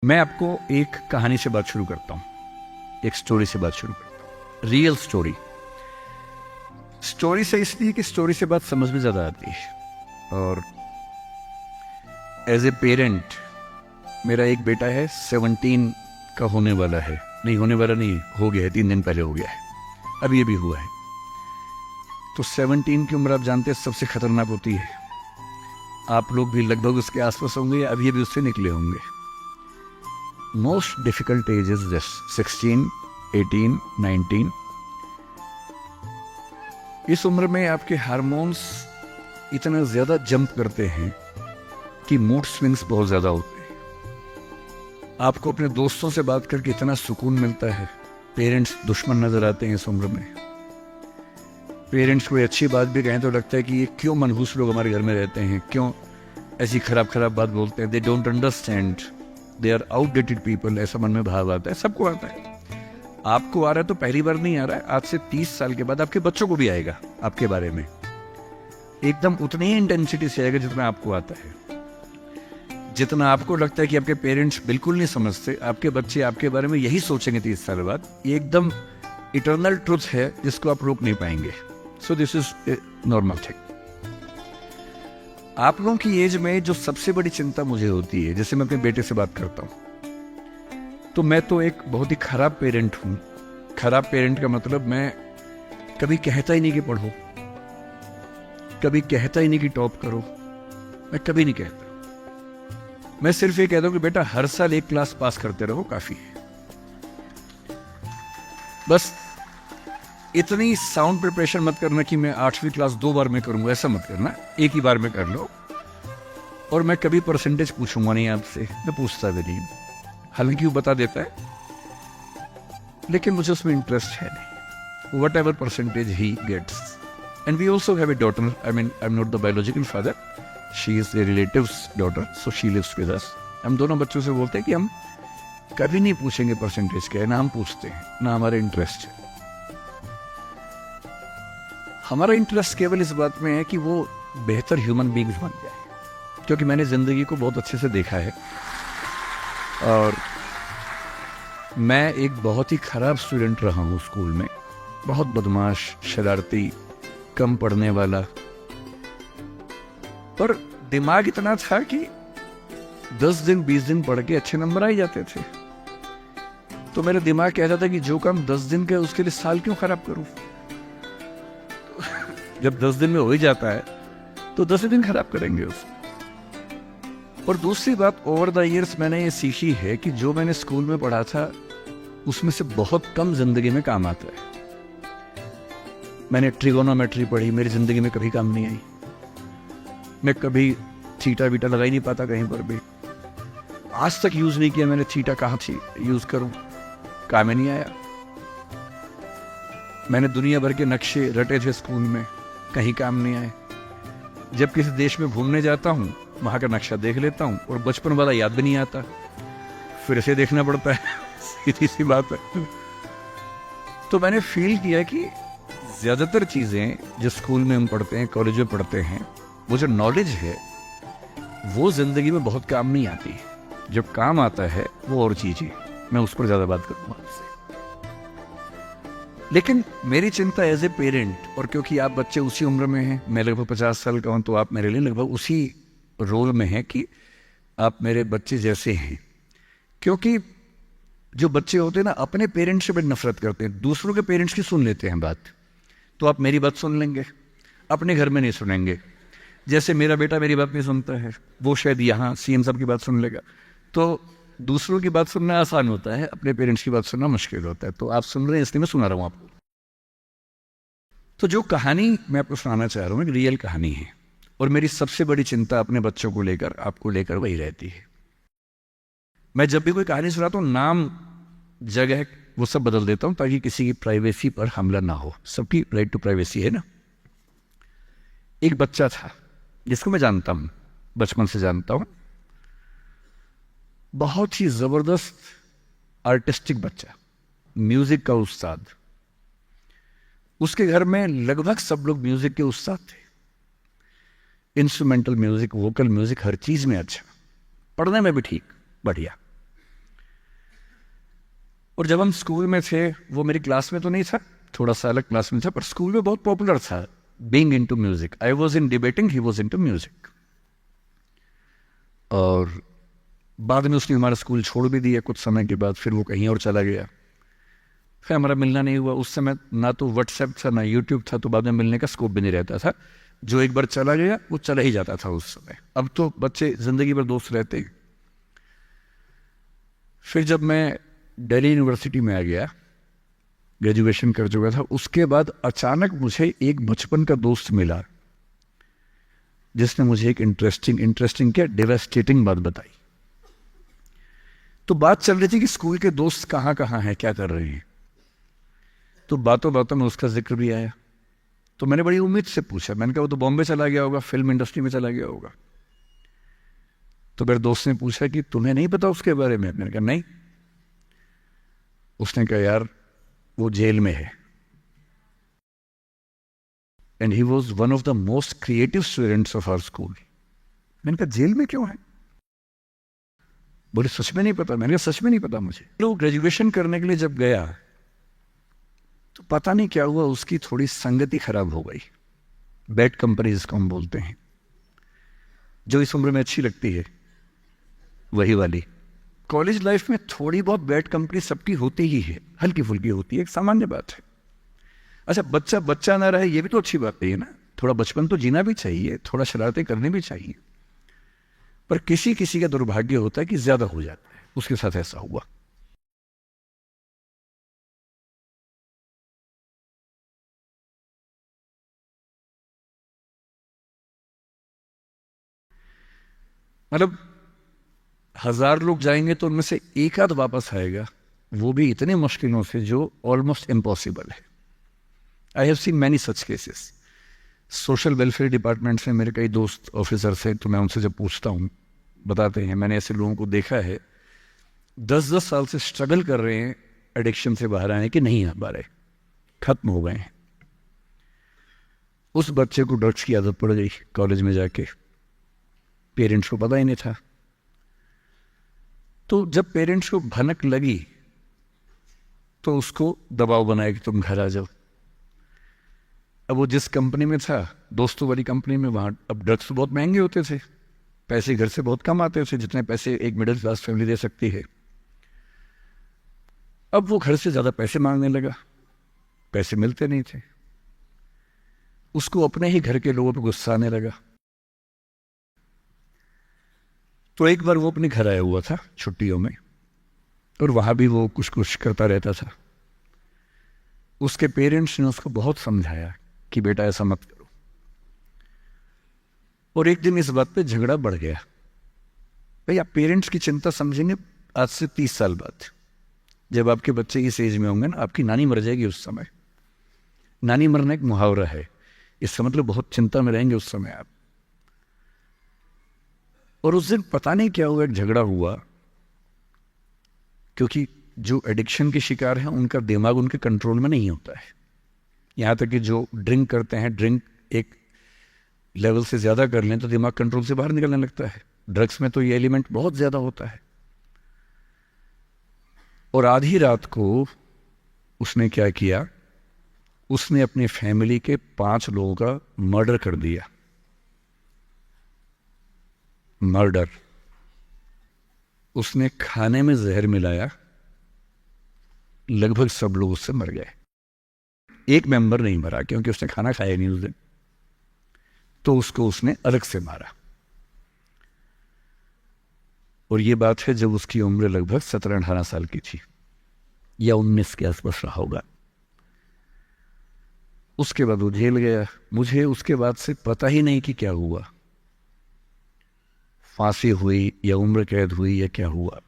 मैं आपको एक कहानी से बात शुरू करता हूँ, एक स्टोरी से बात शुरू करता हूँ। Real story. स्टोरी से इसलिए कि स्टोरी से बात समझ में ज़्यादा आती है। और एज ए पेरेंट, मेरा एक बेटा है, 17 का होने वाला है। नहीं होने वाला नहीं, हो गया है, 3 दिन पहले हो गया है, अभी ये भी हुआ है। तो 17 की उम्र आप जानते हैं सबसे खतरनाक होती है। आप लोग भी लगभग उसके आसपास होंगे या अभी उससे निकले होंगे। Most difficult age is this 16, 18, 19। इस उम्र में आपके हार्मोन्स इतना ज्यादा जंप करते हैं कि मूड स्विंग्स बहुत ज्यादा होते हैं। आपको अपने दोस्तों से बात करके इतना सुकून मिलता है। पेरेंट्स दुश्मन नजर आते हैं इस उम्र में। पेरेंट्स कोई अच्छी बात भी कहें तो लगता है कि ये क्यों मनहूस लोग हमारे घर में रहते हैं, क्यों ऐसी खराब खराब बात बोलते हैं। They don't understand, they are outdated people, ऐसा मन में भाव आता है। सबको आता है। आपको आ रहा है तो पहली बार नहीं आ रहा है, आज से 30 साल के बाद आपके बच्चों को भी आएगा आपके बारे में। एकदम उतनी ही इंटेंसिटी से आएगा जितना आपको आता है। जितना आपको लगता है कि आपके पेरेंट्स बिल्कुल नहीं समझते, आपके बच्चे आपके बारे में यही सोचेंगे 30 साल बाद। ये एकदम इटर्नल ट्रुथ है जिसको आप रोक नहीं पाएंगे। So this is a normal thing. आप लोगों की एज में जो सबसे बड़ी चिंता मुझे होती है, जैसे मैं अपने बेटे से बात करता हूं, तो मैं तो एक बहुत ही खराब पेरेंट हूं। खराब पेरेंट का मतलब मैं कभी कहता ही नहीं कि पढ़ो, कभी कहता ही नहीं कि टॉप करो, मैं कभी नहीं कहता। मैं सिर्फ ये कहता हूं कि बेटा हर साल एक क्लास पास करते रहो, काफी है। बस इतनी साउंड प्रिपरेशन मत करना कि मैं 8वीं क्लास 2 बार में करूंगा, ऐसा मत करना। एक ही बार में कर लो। और मैं कभी परसेंटेज पूछूंगा नहीं आपसे, मैं पूछता भी नहीं। हालांकि वो बता देता है, लेकिन मुझे उसमें इंटरेस्ट है नहीं। वट एवर परसेंटेज ही gets. And we also have a daughter. I mean, I am not the biological father, she is a relative's daughter, so she lives with us. हम दोनों बच्चों से बोलते हैं कि हम कभी नहीं पूछेंगे परसेंटेज क्या है, ना हम पूछते हैं, ना हमारा इंटरेस्ट है। हमारा इंटरेस्ट केवल इस बात में है कि वो बेहतर ह्यूमन बींग्स बन जाए, क्योंकि मैंने जिंदगी को बहुत अच्छे से देखा है। और मैं एक बहुत ही खराब स्टूडेंट रहा हूँ स्कूल में, बहुत बदमाश, शरारती, कम पढ़ने वाला। पर दिमाग इतना था कि 10 दिन 20 दिन पढ़ के अच्छे नंबर आ ही जाते थे। तो मेरा दिमाग कहता था कि जो काम 10 दिन का उसके लिए साल क्यों खराब करूं। जब 10 दिन में हो ही जाता है तो 10 दिन खराब करेंगे उसको। और दूसरी बात, ओवर द ईयर्स मैंने ये सीखी है कि जो मैंने स्कूल में पढ़ा था उसमें से बहुत कम जिंदगी में काम आता है। मैंने ट्रिगोनोमेट्री पढ़ी, मेरी जिंदगी में कभी काम नहीं आई। मैं कभी थीटा बीटा लगा ही नहीं पाता कहीं पर भी। आज तक यूज नहीं किया मैंने थीटा, कहाँ थी यूज करूं, काम ही नहीं आया। मैंने दुनिया भर के नक्शे रटे थे स्कूल में, कहीं काम नहीं आए। जब किसी देश में घूमने जाता हूं, वहां का नक्शा देख लेता हूं और बचपन वाला याद भी नहीं आता, फिर से देखना पड़ता है। सीधी सी बात है। तो मैंने फील किया कि ज्यादातर चीजें जो स्कूल में हम पढ़ते हैं, कॉलेज में पढ़ते हैं, वो जो नॉलेज है वो जिंदगी में बहुत काम नहीं आती। जब काम आता है वो और चीज है। मैं उस पर ज्यादा बात करूंगा आपसे। लेकिन मेरी चिंता एज ए पेरेंट, और क्योंकि आप बच्चे उसी उम्र में हैं, मैं लगभग 50 साल का हूं, तो आप मेरे लिए लगभग उसी रोल में हैं कि आप मेरे बच्चे जैसे हैं। क्योंकि जो बच्चे होते हैं ना, अपने पेरेंट्स से बड़ी नफरत करते हैं, दूसरों के पेरेंट्स की सुन लेते हैं बात। तो आप मेरी बात सुन लेंगे, अपने घर में नहीं सुनेंगे। जैसे मेरा बेटा मेरी बात नहीं सुनता है, वो शायद यहाँ सीएम साहब की बात सुन लेगा। तो दूसरों की बात सुनना आसान होता है, अपने पेरेंट्स की बात सुनना मुश्किल होता है। तो आप सुन रहे हैं इसलिए मैं सुना रहा हूं आपको। तो जो कहानी मैं आपको सुनाना चाह रहा हूं, एक रियल कहानी है। और मेरी सबसे बड़ी चिंता अपने बच्चों को लेकर, आपको लेकर वही रहती है। मैं जब भी कोई कहानी सुनाता हूं, नाम, जगह, वो सब बदल देता हूं ताकि किसी की प्राइवेसी पर हमला ना हो। सबकी राइट टू प्राइवेसी है ना। एक बच्चा था जिसको मैं जानता हूं, बचपन से जानता हूं। बहुत ही जबरदस्त आर्टिस्टिक बच्चा, म्यूजिक का उस्ताद। उसके घर में लगभग सब लोग म्यूजिक के उस्ताद थे। इंस्ट्रूमेंटल म्यूजिक, वोकल म्यूजिक, हर चीज में अच्छा, पढ़ने में भी ठीक, बढ़िया। और जब हम स्कूल में थे, वो मेरी क्लास में तो नहीं था, थोड़ा सा अलग क्लास में था, पर स्कूल में बहुत पॉपुलर था being into music. I was in debating, he was into music. और बाद में उसने हमारा स्कूल छोड़ भी दिया कुछ समय के बाद, फिर वो कहीं और चला गया, फिर हमारा मिलना नहीं हुआ। उस समय ना तो व्हाट्सएप था ना यूट्यूब था, तो बाद में मिलने का स्कोप भी नहीं रहता था। जो एक बार चला गया वो चला ही जाता था उस समय। अब तो बच्चे जिंदगी भर दोस्त रहते हैं। फिर जब मैं दिल्ली यूनिवर्सिटी में आ गया, ग्रेजुएशन कर चुका था, उसके बाद अचानक मुझे एक बचपन का दोस्त मिला जिसने मुझे एक इंटरेस्टिंग क्या डेवास्टेटिंग बात बताई। तो बात चल रही थी कि स्कूल के दोस्त कहाँ कहाँ हैं, क्या कर रहे हैं, तो बातों बातों में उसका जिक्र भी आया। तो मैंने बड़ी उम्मीद से पूछा, मैंने कहा वो तो बॉम्बे चला गया होगा, फिल्म इंडस्ट्री में चला गया होगा। तो मेरे दोस्त ने पूछा कि तुम्हें नहीं पता उसके बारे में? मैंने कहा नहीं। उसने कहा यार वो जेल में है, and he was one of the most creative students of our school. मैंने कहा जेल में क्यों है? बोले सच में नहीं पता। मैंने कहा सच में नहीं पता मुझे। तो ग्रेजुएशन करने के लिए जब गया तो पता नहीं क्या हुआ, उसकी थोड़ी संगति खराब हो गई। बैड कंपनी जिसको हम बोलते हैं, जो इस उम्र में अच्छी लगती है, वही वाली। कॉलेज लाइफ में थोड़ी बहुत बैड कंपनी सबकी होती ही है, हल्की फुल्की होती है, एक सामान्य बात है। अच्छा, बच्चा बच्चा ना रहे ये भी तो अच्छी बात है ना, थोड़ा बचपन तो जीना भी चाहिए, थोड़ा शरारतें करनी भी चाहिए। पर किसी किसी का दुर्भाग्य होता है कि ज्यादा हो जाता है, उसके साथ ऐसा हुआ। मतलब 1000 लोग जाएंगे तो उनमें से एक आध वापस आएगा, वो भी इतने मुश्किलों से जो ऑलमोस्ट इम्पॉसिबल है। I have seen many such cases. Social welfare department से मेरे कई दोस्त ऑफिसर्स हैं, तो मैं उनसे जब पूछता हूँ बताते हैं, मैंने ऐसे लोगों को देखा है 10-10 साल से स्ट्रगल कर रहे हैं एडिक्शन से बाहर आने के, नहीं आ पा रहे, खत्म हो गए हैं। उस बच्चे को ड्रग्स की आदत पड़ गई कॉलेज में जाके, पेरेंट्स को पता ही नहीं था। तो जब पेरेंट्स को भनक लगी तो उसको दबाव बनाया कि तुम घर आ जाओ। अब वो जिस कंपनी में था, दोस्तों वाली कंपनी में, वहाँ अब ड्रग्स तो बहुत महंगे होते थे, पैसे घर से बहुत कम आते थे, जितने पैसे एक मिडिल क्लास फैमिली दे सकती है। अब वो घर से ज़्यादा पैसे मांगने लगा, पैसे मिलते नहीं थे। उसको अपने ही घर के लोगों पर गुस्सा आने लगा। तो एक बार वो अपने घर आया हुआ था छुट्टियों में, और वहाँ भी वो कुछ कुछ करता रहता था। उसके पेरेंट्स ने उसको बहुत समझाया कि बेटा ऐसा मत करो, और एक दिन इस बात पे झगड़ा बढ़ गया। भाई आप पेरेंट्स की चिंता समझेंगे आज से 30 साल बाद, जब आपके बच्चे इस एज में होंगे ना, आपकी नानी मर जाएगी उस समय। नानी मरना एक मुहावरा है, इसका मतलब बहुत चिंता में रहेंगे उस समय आप। और उस दिन पता नहीं क्या हुआ, एक झगड़ा हुआ, क्योंकि जो एडिक्शन के शिकार हैं उनका दिमाग उनके कंट्रोल में नहीं होता है। यहाँ तक कि जो ड्रिंक करते हैं, ड्रिंक एक लेवल से ज़्यादा कर लें तो दिमाग कंट्रोल से बाहर निकलने लगता है। ड्रग्स में तो ये एलिमेंट बहुत ज़्यादा होता है। और आधी रात को उसने क्या किया, उसने अपनी फैमिली के 5 लोगों का मर्डर कर दिया। मर्डर। उसने खाने में जहर मिलाया, लगभग सब लोग उससे मर गए। एक मेंबर नहीं मरा क्योंकि उसने खाना खाया नहीं उस दिन, तो उसको उसने अलग से मारा। और ये बात है जब उसकी उम्र लगभग 17-18 साल की थी, या 19 के आसपास रहा होगा। उसके बाद वो जेल गया। मुझे उसके बाद से पता ही नहीं कि क्या हुआ, फांसी हुई या उम्र कैद हुई या क्या हुआ,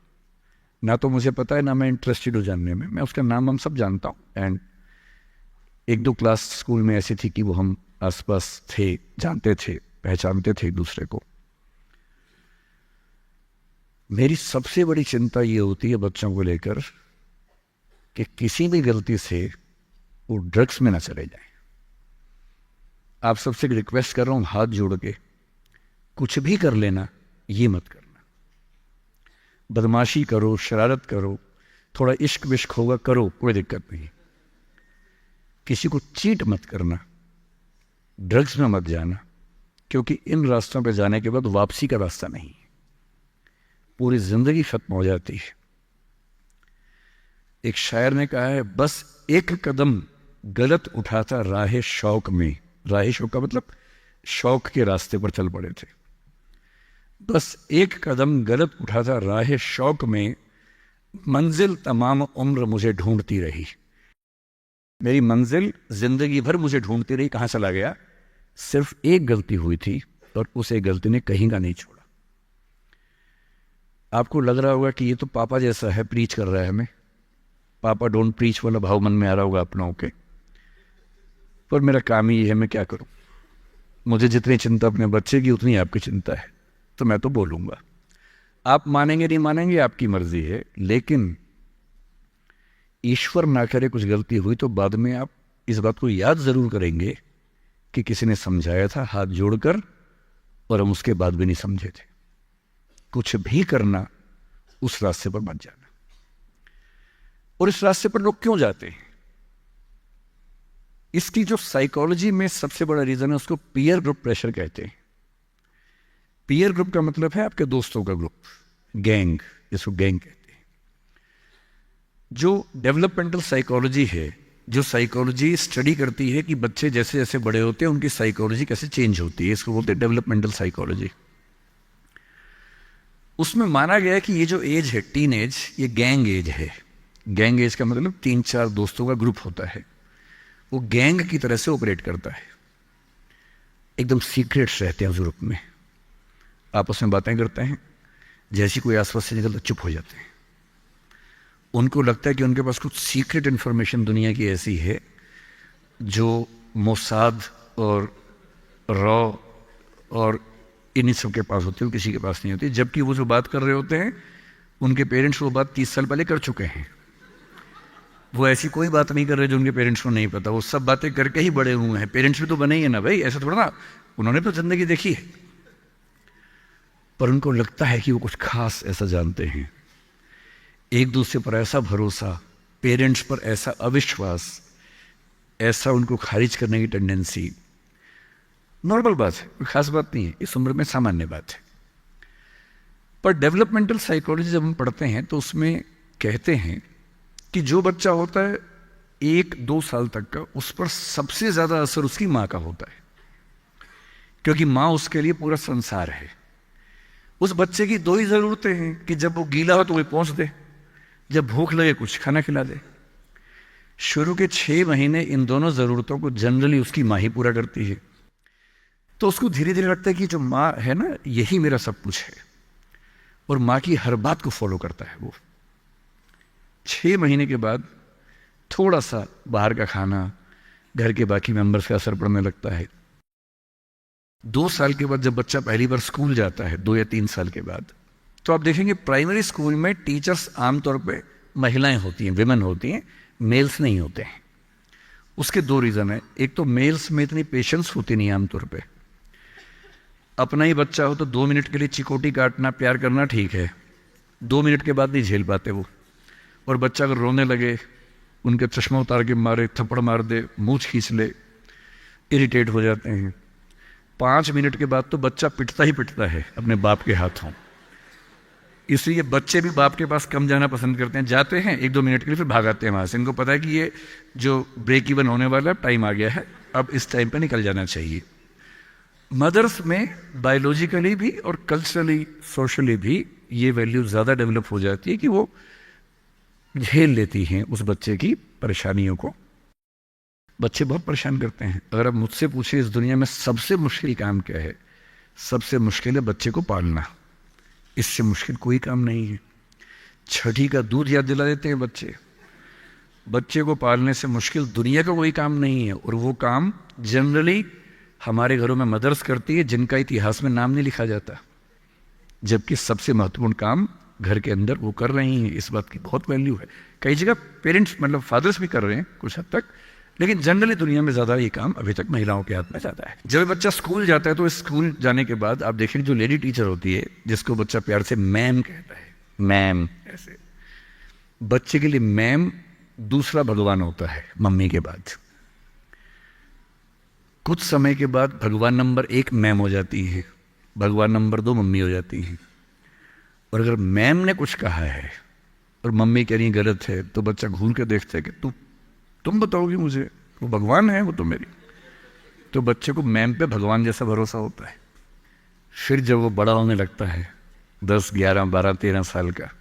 ना तो मुझे पता है ना मैं इंटरेस्टेड हूँ जानने में। मैं उसका नाम हम सब जानता हूँ, एंड 1-2 क्लास स्कूल में ऐसी थी कि वो हम आसपास थे, जानते थे, पहचानते थे एक दूसरे को। मेरी सबसे बड़ी चिंता ये होती है बच्चों को लेकर कि किसी भी गलती से वो ड्रग्स में ना चले जाएं। आप सबसे रिक्वेस्ट कर रहा हूँ हाथ जोड़ के, कुछ भी कर लेना, ये मत करना। बदमाशी करो, शरारत करो, थोड़ा इश्क विश्क होगा, करो, कोई दिक्कत नहीं। किसी को चीट मत करना, ड्रग्स में मत जाना, क्योंकि इन रास्तों पे जाने के बाद वापसी का रास्ता नहीं है, पूरी जिंदगी खत्म हो जाती है। एक शायर ने कहा है, बस एक कदम गलत उठाता राह शौक में, राह शौक का मतलब शौक के रास्ते पर चल पड़े थे, बस एक कदम गलत उठाता राह शौक में, मंजिल तमाम उम्र मुझे ढूंढती रही। मेरी मंजिल जिंदगी भर मुझे ढूंढती रही, कहां चला गया? सिर्फ एक गलती हुई थी और उस एक गलती ने कहीं का नहीं छोड़ा। आपको लग रहा होगा कि ये तो पापा जैसा है, प्रीच कर रहा है हमें, पापा डोंट प्रीच वाला भाव मन में आ रहा होगा अपनों के, पर मेरा काम ही है, मैं क्या करूं? मुझे जितनी चिंता अपने बच्चे की उतनी आपकी चिंता है, तो मैं तो बोलूंगा। आप मानेंगे नहीं मानेंगे आपकी मर्जी है, लेकिन ईश्वर ना करे कुछ गलती हुई तो बाद में आप इस बात को याद जरूर करेंगे कि किसी ने समझाया था हाथ जोड़कर, और हम उसके बाद भी नहीं समझे थे। कुछ भी करना, उस रास्ते पर मत जाना। और इस रास्ते पर लोग क्यों जाते हैं? इसकी जो साइकोलॉजी में सबसे बड़ा रीजन है, उसको पीयर ग्रुप प्रेशर कहते हैं। पीयर ग्रुप का मतलब है आपके दोस्तों का ग्रुप, गैंग, जिसको गैंग कहते हैं। जो डेवलपमेंटल साइकोलॉजी है, जो साइकोलॉजी स्टडी करती है कि बच्चे जैसे जैसे बड़े होते हैं उनकी साइकोलॉजी कैसे चेंज होती है, इसको बोलते हैं डेवलपमेंटल साइकोलॉजी। उसमें माना गया है कि ये जो एज है, टीन एज, ये गैंग एज है। गैंग एज का मतलब 3-4 दोस्तों का ग्रुप होता है, वो गैंग की तरह से ऑपरेट करता है। एकदम सीक्रेट्स रहते हैं उस ग्रुप में, आपस में बातें करते हैं, जैसी कोई आसपास से निकलता चुप हो जाते हैं। उनको लगता है कि उनके पास कुछ सीक्रेट इंफॉर्मेशन दुनिया की ऐसी है जो मोसाद और रॉ और इन्हीं सब के पास होती है, किसी के पास नहीं होती। जबकि वो जो बात कर रहे होते हैं उनके पेरेंट्स वो बात 30 साल पहले कर चुके हैं। वो ऐसी कोई बात नहीं कर रहे जो उनके पेरेंट्स को नहीं पता, वो सब बातें करके ही बड़े हुए हैं। पेरेंट्स भी तो बने ही है ना भाई, ऐसा थोड़ा ना, उन्होंने तो जिंदगी देखी है। पर उनको लगता है कि वो कुछ खास ऐसा जानते हैं। एक दूसरे पर ऐसा भरोसा, पेरेंट्स पर ऐसा अविश्वास, ऐसा उनको खारिज करने की टेंडेंसी, नॉर्मल बात है, कोई खास बात नहीं है, इस उम्र में सामान्य बात है। पर डेवलपमेंटल साइकोलॉजी जब हम पढ़ते हैं तो उसमें कहते हैं कि जो बच्चा होता है 1-2 साल तक का, उस पर सबसे ज्यादा असर उसकी माँ का होता है, क्योंकि माँ उसके लिए पूरा संसार है। उस बच्चे की 2 ही जरूरतें हैं कि जब वो गीला हो तो वो पहुंच दे, जब भूख लगे कुछ खाना खिला दे। शुरू के 6 महीने इन दोनों जरूरतों को जनरली उसकी माँ ही पूरा करती है। तो उसको धीरे धीरे लगता है कि जो माँ है ना, यही मेरा सब कुछ है, और माँ की हर बात को फॉलो करता है वो। 6 महीने के बाद थोड़ा सा बाहर का खाना, घर के बाकी मेंबर्स का असर पड़ने लगता है। 2 साल के बाद जब बच्चा पहली बार स्कूल जाता है, 2 या 3 साल के बाद, तो आप देखेंगे प्राइमरी स्कूल में टीचर्स आमतौर पे महिलाएं होती हैं, विमेन होती हैं, मेल्स नहीं होते हैं। उसके 2 रीज़न है। एक तो मेल्स में इतनी पेशेंस होती नहीं आमतौर पे। अपना ही बच्चा हो तो 2 मिनट के लिए चिकोटी काटना, प्यार करना ठीक है, 2 मिनट के बाद नहीं झेल पाते वो। और बच्चा अगर रोने लगे, उनके चश्मा उतार के मारे, थप्पड़ मार दे, मूंछ खींच ले, इरिटेट हो जाते हैं। 5 मिनट के बाद तो बच्चा पिटता ही पिटता है अपने बाप के हाथों। इसलिए बच्चे भी बाप के पास कम जाना पसंद करते हैं, जाते हैं 1-2 मिनट के लिए, फिर भाग आते हैं वहां से। इनको पता है कि ये जो ब्रेक इवन होने वाला है, टाइम आ गया है, अब इस टाइम पर निकल जाना चाहिए। मदर्स में बायोलॉजिकली भी और कल्चरली, सोशली भी ये वैल्यू ज़्यादा डेवलप हो जाती है कि वो झेल लेती हैं उस बच्चे की परेशानियों को। बच्चे बहुत परेशान करते हैं। अगर आप मुझसे पूछे इस दुनिया में सबसे मुश्किल काम क्या है, सबसे मुश्किल है बच्चे को पालना। इससे मुश्किल कोई काम नहीं है। छठी का दूध याद दिला देते हैं बच्चे। बच्चे को पालने से मुश्किल दुनिया का कोई काम नहीं है, और वो काम जनरली हमारे घरों में मदर्स करती है, जिनका इतिहास में नाम नहीं लिखा जाता, जबकि सबसे महत्वपूर्ण काम घर के अंदर वो कर रही हैं। इस बात की बहुत वैल्यू है। कई जगह पेरेंट्स, मतलब फादर्स भी कर रहे हैं कुछ हद तक, लेकिन जनरली दुनिया में ज़्यादा ये काम अभी तक महिलाओं के हाथ में जाता है। जब बच्चा स्कूल जाता है तो स्कूल जाने के बाद आप देखें, जो लेडी टीचर होती है, जिसको बच्चा प्यार से मैम कहता है, मैम, ऐसे बच्चे के लिए मैम दूसरा भगवान होता है मम्मी के बाद। कुछ समय के बाद भगवान नंबर 1 मैम हो जाती है, भगवान नंबर 2 मम्मी हो जाती है। और अगर मैम ने कुछ कहा है और मम्मी कह रही गलत है, तो बच्चा घूर के देखता है कि तुम बताओगी मुझे, वो भगवान है वो तो मेरी। तो बच्चे को मैम पे भगवान जैसा भरोसा होता है। फिर जब वो बड़ा होने लगता है 10, 11, 12, 13 साल का,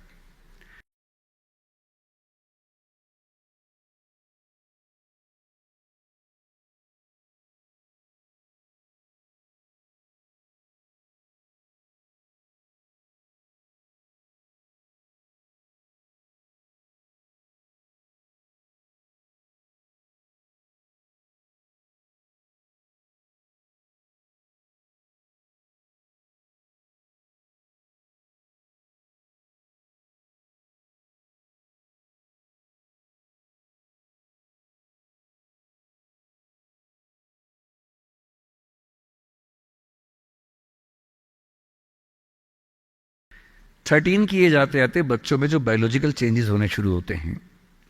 थर्टीन किए जाते जाते बच्चों में जो बायोलॉजिकल चेंजेस होने शुरू होते हैं,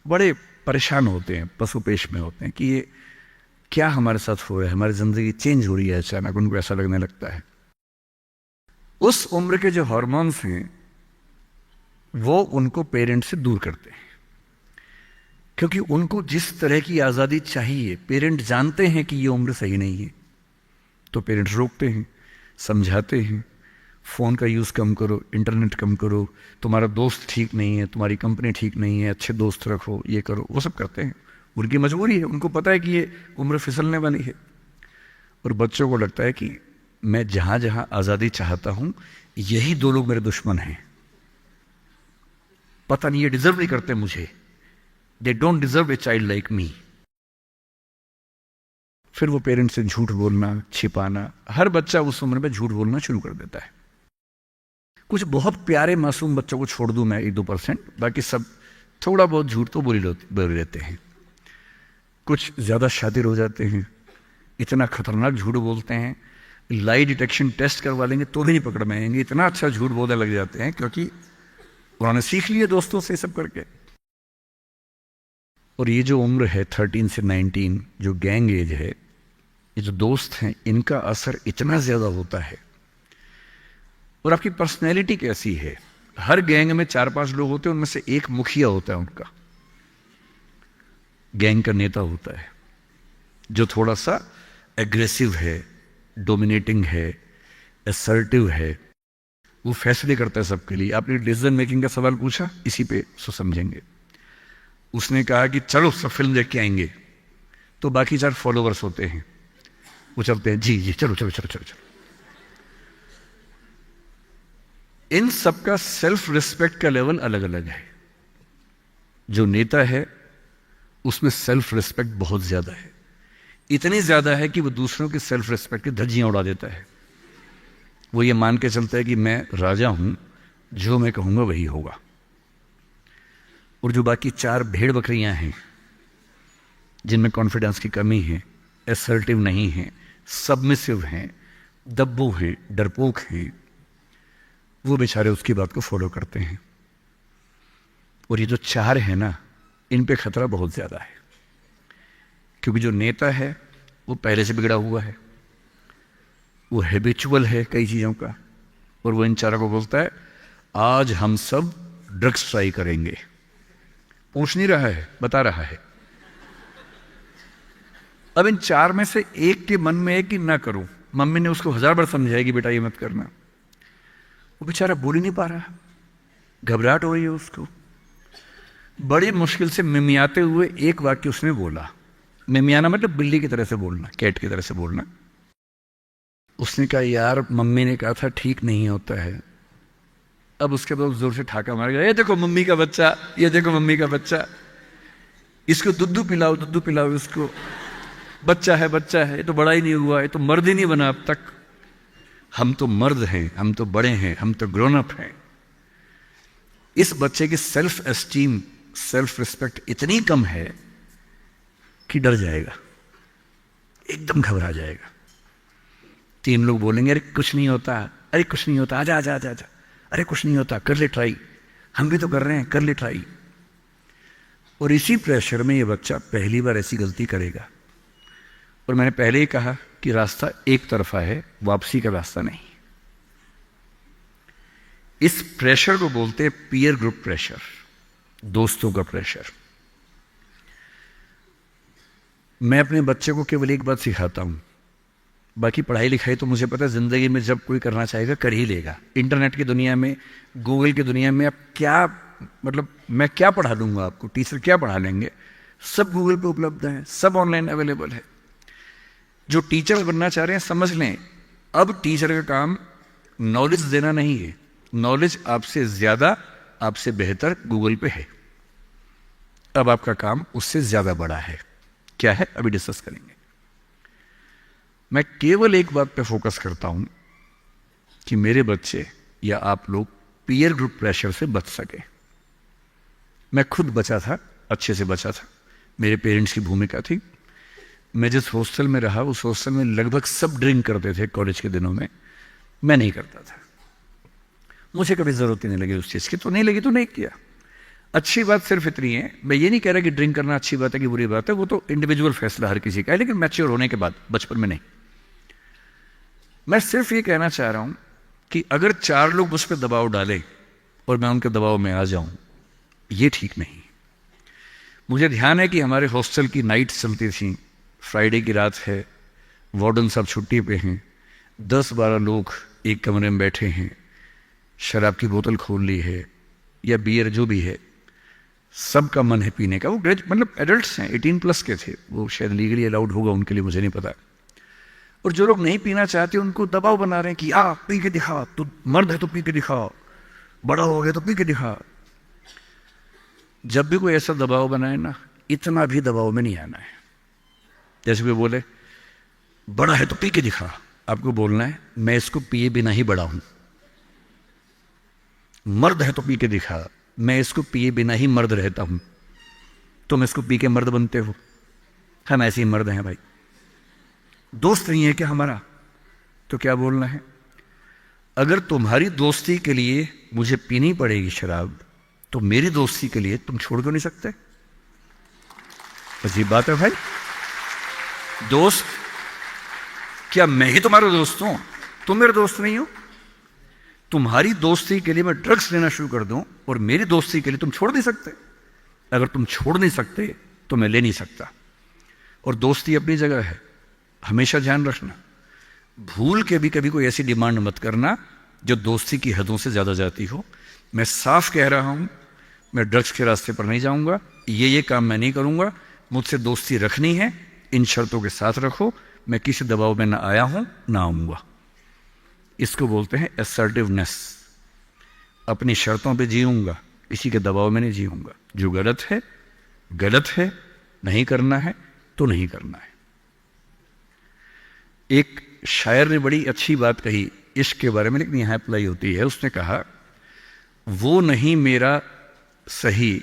बड़े परेशान होते हैं, पशुपेश में होते हैं कि ये क्या हमारे साथ हो रहा है, हमारी ज़िंदगी चेंज हो रही है। अचानक उनको ऐसा लगने लगता है। उस उम्र के जो हार्मोन्स हैं वो उनको पेरेंट्स से दूर करते हैं, क्योंकि उनको जिस तरह की आज़ादी चाहिए, पेरेंट जानते हैं कि ये उम्र सही नहीं है, तो पेरेंट्स रोकते हैं, समझाते हैं, फ़ोन का यूज़ कम करो, इंटरनेट कम करो, तुम्हारा दोस्त ठीक नहीं है, तुम्हारी कंपनी ठीक नहीं है, अच्छे दोस्त रखो, ये करो, वो सब करते हैं। उनकी मजबूरी है, उनको पता है कि ये उम्र फिसलने वाली है। और बच्चों को लगता है कि मैं जहाँ जहाँ आज़ादी चाहता हूँ, यही 2 लोग मेरे दुश्मन हैं, पता नहीं ये डिजर्व नहीं करते मुझे, they don't deserve a child like me. फिर वो पेरेंट्स से झूठ बोलना, छिपाना, हर बच्चा उस उम्र में झूठ बोलना शुरू कर देता है। कुछ बहुत प्यारे मासूम बच्चों को छोड़ दूं मैं 1-2%, बाकी सब थोड़ा बहुत झूठ तो बोल लेते हैं। कुछ ज़्यादा शातिर हो जाते हैं, इतना खतरनाक झूठ बोलते हैं, लाई डिटेक्शन टेस्ट करवा लेंगे तो भी नहीं पकड़ में आएंगे, इतना अच्छा झूठ बोलने लग जाते हैं, क्योंकि उन्होंने सीख लिया दोस्तों से सब करके। और ये जो उम्र है 13 से 19, जो गैंग एज है, ये जो दोस्त हैं, इनका असर इतना ज़्यादा होता है। और आपकी पर्सनैलिटी कैसी है, हर गैंग में 4-5 लोग होते हैं, उनमें से एक मुखिया होता है, उनका गैंग का नेता होता है, जो थोड़ा सा एग्रेसिव है, डोमिनेटिंग है, असर्टिव है, वो फैसले करता है सबके लिए। आपने डिसीजन मेकिंग का सवाल पूछा, इसी पे सो समझेंगे। उसने कहा कि चलो सब फिल्म देख के आएंगे, तो बाकी 4 फॉलोवर्स होते हैं, वो चलते हैं, जी जी चलो चलो चलो चलो चलो। इन सबका सेल्फ रिस्पेक्ट का लेवल अलग अलग है। जो नेता है उसमें सेल्फ रिस्पेक्ट बहुत ज्यादा है, इतनी ज्यादा है कि वो दूसरों की सेल्फ रिस्पेक्ट की धज्जियां उड़ा देता है। वो ये मान के चलता है कि मैं राजा हूं, जो मैं कहूंगा वही होगा। और जो बाकी 4 भेड़ बकरियां हैं, जिनमें कॉन्फिडेंस की कमी है, असर्टिव नहीं है, सबमिसिव हैं, दब्बू हैं, डरपोक हैं, वो बेचारे उसकी बात को फॉलो करते हैं। और ये जो 4 है ना, इन पे खतरा बहुत ज्यादा है, क्योंकि जो नेता है वो पहले से बिगड़ा हुआ है, वो हैबिचुअल है कई चीजों का, और वो इन 4 को बोलता है आज हम सब ड्रग्स ट्राई करेंगे। पूछ नहीं रहा है, बता रहा है। अब इन 4 में से एक के मन में है कि ना करूं, मम्मी ने उसको 1000 बार समझाएगी बेटा ये मत करना, वो बेचारा बोल ही नहीं पा रहा, घबराहट हो रही है उसको। बड़ी मुश्किल से मिमियाते हुए एक वाक्य उसने बोला, मिमियाना मतलब बिल्ली की तरह से बोलना, कैट की तरह से बोलना। उसने कहा यार मम्मी ने कहा था ठीक नहीं होता है। अब उसके बाद जोर से ठाका मार गया, ये देखो मम्मी का बच्चा, ये देखो मम्मी का बच्चा, इसको दुद्धू पिलाओ, दुद्धू पिलाओ इसको, बच्चा है, ये तो बड़ा ही नहीं हुआ, ये तो मर्द ही नहीं बना अब तक। हम तो मर्द हैं, हम तो बड़े हैं, हम तो ग्रोन अप हैं। इस बच्चे की सेल्फ एस्टीम, सेल्फ रिस्पेक्ट इतनी कम है कि डर जाएगा, एकदम घबरा जाएगा। 3 लोग बोलेंगे अरे कुछ नहीं होता, अरे कुछ नहीं होता, आजा आजा आजा आजा, अरे कुछ नहीं होता, कर ले ट्राई, हम भी तो कर रहे हैं, कर ले ट्राई। और इसी प्रेशर में ये बच्चा पहली बार ऐसी गलती करेगा। और मैंने पहले ही कहा कि रास्ता एक तरफा है, वापसी का रास्ता नहीं। इस प्रेशर को बोलते हैं पीयर ग्रुप प्रेशर, दोस्तों का प्रेशर। मैं अपने बच्चे को केवल एक बात सिखाता हूं, बाकी पढ़ाई लिखाई तो मुझे पता है जिंदगी में जब कोई करना चाहेगा कर ही लेगा। इंटरनेट की दुनिया में, गूगल की दुनिया में आप क्या, मतलब मैं क्या पढ़ा दूंगा आपको, टीचर क्या पढ़ा लेंगे, सब गूगल पे उपलब्ध है, सब ऑनलाइन अवेलेबल है। जो टीचर बनना चाह रहे हैं समझ लें, अब टीचर का काम नॉलेज देना नहीं है, नॉलेज आपसे ज्यादा, आपसे बेहतर गूगल पे है। अब आपका काम उससे ज्यादा बड़ा है। क्या है अभी डिस्कस करेंगे। मैं केवल एक बात पे फोकस करता हूं कि मेरे बच्चे या आप लोग पीयर ग्रुप प्रेशर से बच सके। मैं खुद बचा था, अच्छे से बचा था। मेरे पेरेंट्स की भूमिका थी। मैं जिस हॉस्टल में रहा उस हॉस्टल में लगभग सब ड्रिंक करते थे कॉलेज के दिनों में, मैं नहीं करता था। मुझे कभी जरूरत ही नहीं लगी उस चीज़ की, तो नहीं लगी तो नहीं किया। अच्छी बात सिर्फ इतनी है, मैं ये नहीं कह रहा कि ड्रिंक करना अच्छी बात है कि बुरी बात है, वो तो इंडिविजुअल फैसला हर किसी का है, लेकिन मैच्योर होने के बाद, बचपन में नहीं। मैं सिर्फ ये कहना चाह रहा हूं कि अगर 4 लोग मुझ पर दबाव डालें और मैं उनके दबाव में आ जाऊं, ये ठीक नहीं। मुझे ध्यान है कि हमारे हॉस्टल की नाइट्स चलती थी, फ्राइडे की रात है, वार्डन साहब छुट्टी पे हैं, 10-12 लोग एक कमरे में बैठे हैं, शराब की बोतल खोल ली है या बियर जो भी है, सबका मन है पीने का। वो मतलब एडल्ट्स हैं, 18+ के थे, वो शायद लीगली अलाउड होगा उनके लिए, मुझे नहीं पता। और जो लोग नहीं पीना चाहते उनको दबाव बना रहे हैं कि पी के दिखा, तू मर्द है तो पी के दिखा, बड़ा हो गया तो पी के दिखा। जब भी कोई ऐसा दबाव बनाए ना, इतना भी दबाव में नहीं आना है। जैसे कोई बोले बड़ा है तो पी के दिखा, आपको बोलना है मैं इसको पिए बिना ही बड़ा हूं। मर्द है तो पी के दिखा, मैं इसको पिए बिना ही मर्द रहता हूं। तुम इसको पी के मर्द बनते हो, हम ऐसे ही मर्द हैं भाई। दोस्त नहीं है क्या हमारा? तो क्या बोलना है, अगर तुम्हारी दोस्ती के लिए मुझे पीनी पड़ेगी शराब, तो मेरी दोस्ती के लिए तुम छोड़ क्यों नहीं सकते? अजीब बात है भाई। दोस्त, क्या मैं ही तुम्हारा दोस्त हूं? तुम मेरे दोस्त नहीं हो? तुम्हारी दोस्ती के लिए मैं ड्रग्स लेना शुरू कर दूं और मेरी दोस्ती के लिए तुम छोड़ नहीं सकते? अगर तुम छोड़ नहीं सकते तो मैं ले नहीं सकता। और दोस्ती अपनी जगह है, हमेशा ध्यान रखना। भूल के भी कभी कोई ऐसी डिमांड मत करना जो दोस्ती की हदों से ज्यादा जाती हो। मैं साफ कह रहा हूं, मैं ड्रग्स के रास्ते पर नहीं जाऊंगा, ये काम मैं नहीं करूंगा। मुझसे दोस्ती रखनी है, इन शर्तों के साथ रखो। मैं किसी दबाव में ना आया हूं ना आऊंगा। इसको बोलते हैं असर्टिवनेस। अपनी शर्तों पे जीऊंगा, किसी के दबाव में नहीं जीऊंगा। जो गलत है गलत है, नहीं करना है तो नहीं करना है। एक शायर ने बड़ी अच्छी बात कही इश्क के बारे में, लेकिन यहां अप्लाई होती है। उसने कहा, वो नहीं मेरा सही,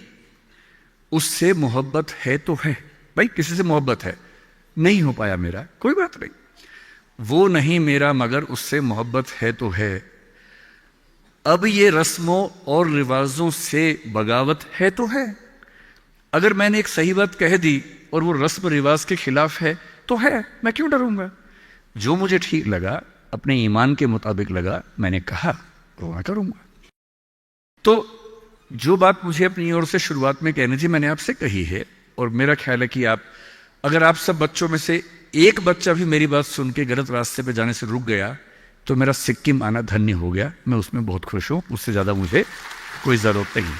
उससे मोहब्बत है तो है। भाई किसी से मोहब्बत है, नहीं हो पाया मेरा, कोई बात नहीं। वो नहीं मेरा मगर उससे मोहब्बत है तो है। अब ये रस्मों और रिवाजों से बगावत है तो है। अगर मैंने एक सही बात कह दी और वो रस्म रिवाज के खिलाफ है तो है, मैं क्यों डरूंगा? जो मुझे ठीक लगा, अपने ईमान के मुताबिक लगा, मैंने कहा वो मैं करूंगा। तो जो बात मुझे अपनी ओर से शुरुआत में कहनी थी मैंने आपसे कही है। और मेरा ख्याल है कि अगर आप सब बच्चों में से एक बच्चा भी मेरी बात सुन के गलत रास्ते पे जाने से रुक गया तो मेरा सिक्किम आना धन्य हो गया। मैं उसमें बहुत खुश हूं, उससे ज्यादा मुझे कोई जरूरत नहीं।